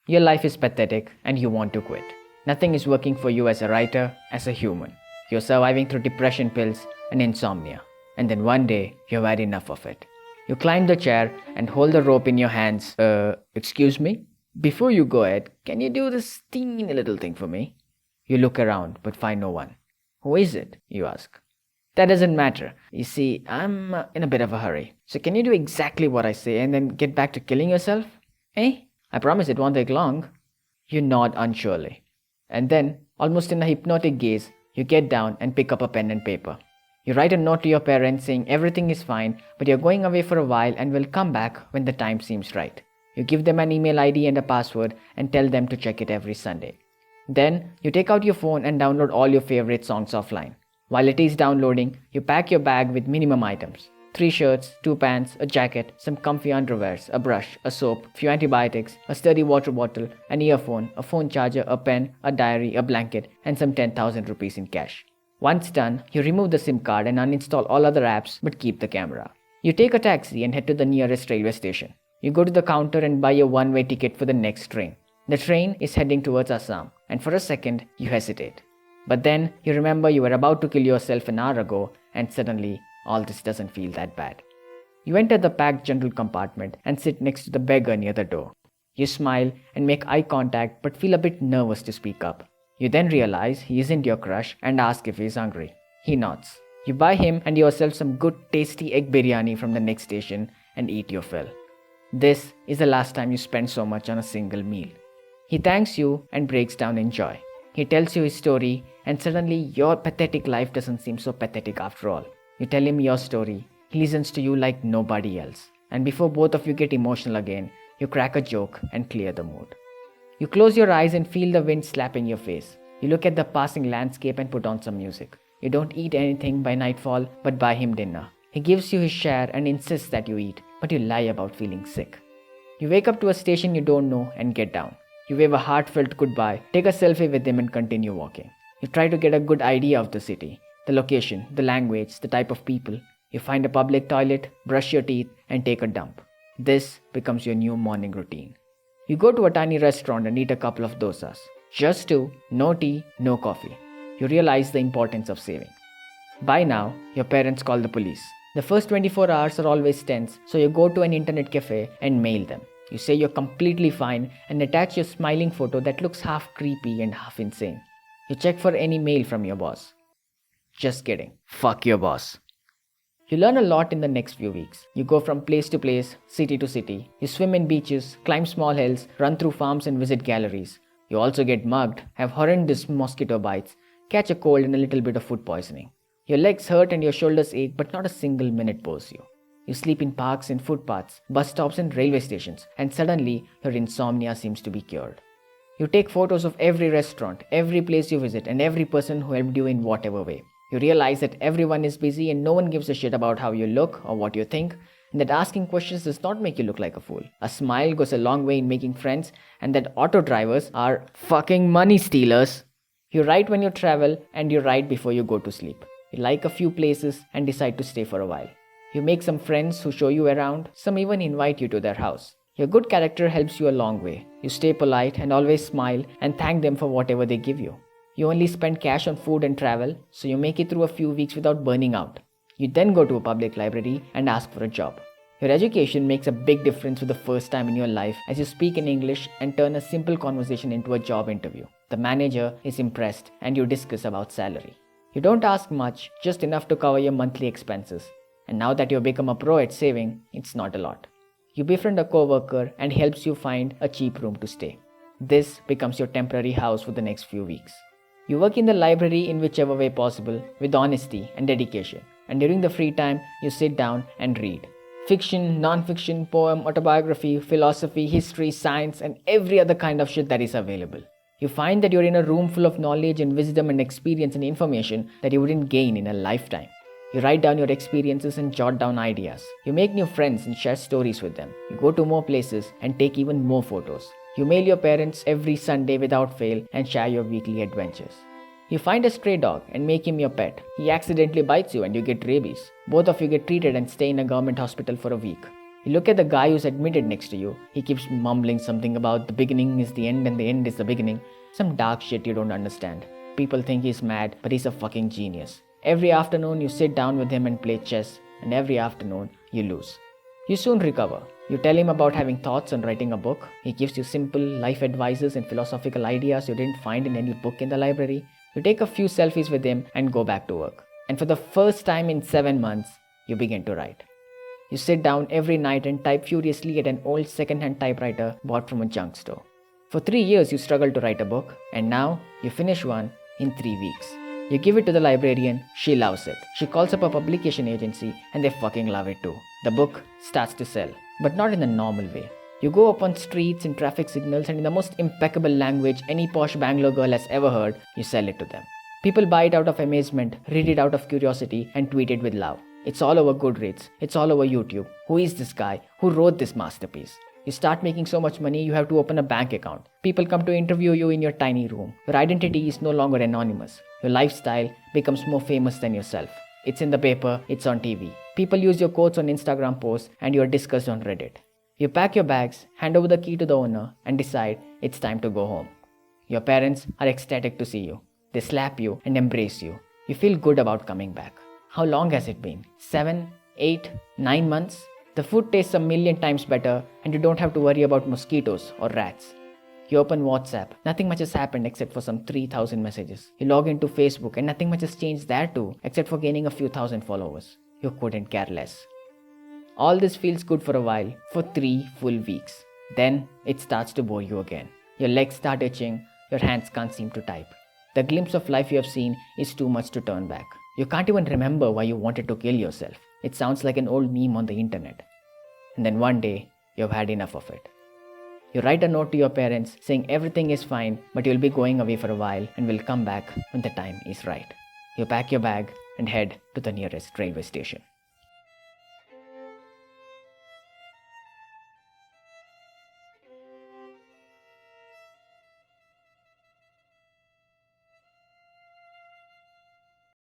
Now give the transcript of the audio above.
Your life is pathetic and you want to quit. Nothing is working for you as a writer, as a human. You're surviving through depression pills and insomnia. And then one day, you've had enough of it. You climb the chair and hold the rope in your hands. Excuse me? Before you go ahead, can you do this teeny little thing for me? You look around but find no one. Who is it? You ask. That doesn't matter. You see, I'm in a bit of a hurry. So can you do exactly what I say and then get back to killing yourself? Eh? I promise it won't take long. You nod unsurely. And then, almost in a hypnotic gaze, you get down and pick up a pen and paper. You write a note to your parents saying everything is fine, but you're going away for a while and will come back when the time seems right. You give them an email ID and a password and tell them to check it every Sunday. Then, you take out your phone and download all your favorite songs offline. While it is downloading, you pack your bag with minimum items. 3 shirts, 2 pants, a jacket, some comfy underwears, a brush, a soap, few antibiotics, a sturdy water bottle, an earphone, a phone charger, a pen, a diary, a blanket, and some 10,000 rupees in cash. Once done, you remove the SIM card and uninstall all other apps but keep the camera. You take a taxi and head to the nearest railway station. You go to the counter and buy a one-way ticket for the next train. The train is heading towards Assam, and for a second, you hesitate. But then, you remember you were about to kill yourself an hour ago, and suddenly, all this doesn't feel that bad. You enter the packed general compartment and sit next to the beggar near the door. You smile and make eye contact but feel a bit nervous to speak up. You then realize he isn't your crush and ask if he's hungry. He nods. You buy him and yourself some good tasty egg biryani from the next station and eat your fill. This is the last time you spend so much on a single meal. He thanks you and breaks down in joy. He tells you his story and suddenly your pathetic life doesn't seem so pathetic after all. You tell him your story, he listens to you like nobody else. And before both of you get emotional again, you crack a joke and clear the mood. You close your eyes and feel the wind slapping your face. You look at the passing landscape and put on some music. You don't eat anything by nightfall, but buy him dinner. He gives you his share and insists that you eat, but you lie about feeling sick. You wake up to a station you don't know and get down. You wave a heartfelt goodbye, take a selfie with him and continue walking. You try to get a good idea of the city. The location, the language, the type of people. You find a public toilet, brush your teeth, and take a dump. This becomes your new morning routine. You go to a tiny restaurant and eat a couple of dosas. Just 2, no tea, no coffee. You realize the importance of saving. By now, your parents call the police. The first 24 hours are always tense, so you go to an internet cafe and mail them. You say you're completely fine and attach your smiling photo that looks half creepy and half insane. You check for any mail from your boss. Just kidding. Fuck your boss. You learn a lot in the next few weeks. You go from place to place, city to city. You swim in beaches, climb small hills, run through farms and visit galleries. You also get mugged, have horrendous mosquito bites, catch a cold and a little bit of food poisoning. Your legs hurt and your shoulders ache, but not a single minute bores you. You sleep in parks and footpaths, bus stops and railway stations, and suddenly your insomnia seems to be cured. You take photos of every restaurant, every place you visit, and every person who helped you in whatever way. You realize that everyone is busy and no one gives a shit about how you look or what you think, and that asking questions does not make you look like a fool. A smile goes a long way in making friends, and that auto drivers are fucking money stealers. You write when you travel, and you write before you go to sleep. You like a few places and decide to stay for a while. You make some friends who show you around, some even invite you to their house. Your good character helps you a long way. You stay polite and always smile and thank them for whatever they give you. You only spend cash on food and travel, so you make it through a few weeks without burning out. You then go to a public library and ask for a job. Your education makes a big difference for the first time in your life as you speak in English and turn a simple conversation into a job interview. The manager is impressed and you discuss about salary. You don't ask much, just enough to cover your monthly expenses. And now that you've become a pro at saving, it's not a lot. You befriend a co-worker and he helps you find a cheap room to stay. This becomes your temporary house for the next few weeks. You work in the library in whichever way possible with honesty and dedication. And during the free time, you sit down and read. Fiction, non-fiction, poem, autobiography, philosophy, history, science, and every other kind of shit that is available. You find that you're in a room full of knowledge and wisdom and experience and information that you wouldn't gain in a lifetime. You write down your experiences and jot down ideas. You make new friends and share stories with them. You go to more places and take even more photos. You mail your parents every Sunday without fail and share your weekly adventures. You find a stray dog and make him your pet. He accidentally bites you and you get rabies. Both of you get treated and stay in a government hospital for a week. You look at the guy who's admitted next to you. He keeps mumbling something about the beginning is the end and the end is the beginning. Some dark shit you don't understand. People think he's mad, but he's a fucking genius. Every afternoon you sit down with him and play chess, and every afternoon you lose. You soon recover. You tell him about having thoughts on writing a book. He gives you simple life advices and philosophical ideas you didn't find in any book in the library. You take a few selfies with him and go back to work. And for the first time in 7 months, you begin to write. You sit down every night and type furiously at an old second-hand typewriter bought from a junk store. For 3 years you struggle to write a book, and now you finish one in 3 weeks. You give it to the librarian, she loves it. She calls up a publication agency and they fucking love it too. The book starts to sell, but not in the normal way. You go up on streets in traffic signals and in the most impeccable language any posh Bangalore girl has ever heard, you sell it to them. People buy it out of amazement, read it out of curiosity and tweet it with love. It's all over Goodreads, it's all over YouTube. Who is this guy? Who wrote this masterpiece? You start making so much money you have to open a bank account. People come to interview you in your tiny room. Your identity is no longer anonymous. Your lifestyle becomes more famous than yourself. It's in the paper, it's on TV. People use your quotes on Instagram posts and you're discussed on Reddit. You pack your bags, hand over the key to the owner and decide it's time to go home. Your parents are ecstatic to see you. They slap you and embrace you. You feel good about coming back. How long has it been? 7, 8, 9 months? The food tastes a million times better and you don't have to worry about mosquitoes or rats. You open WhatsApp, nothing much has happened except for some 3,000 messages. You log into Facebook and nothing much has changed there too, except for gaining a few thousand followers. You couldn't care less. All this feels good for a while, for 3 full weeks. Then it starts to bore you again. Your legs start itching, your hands can't seem to type. The glimpse of life you have seen is too much to turn back. You can't even remember why you wanted to kill yourself. It sounds like an old meme on the internet. And then one day, you've had enough of it. You write a note to your parents saying everything is fine, but you'll be going away for a while and will come back when the time is right. You pack your bag and head to the nearest railway station.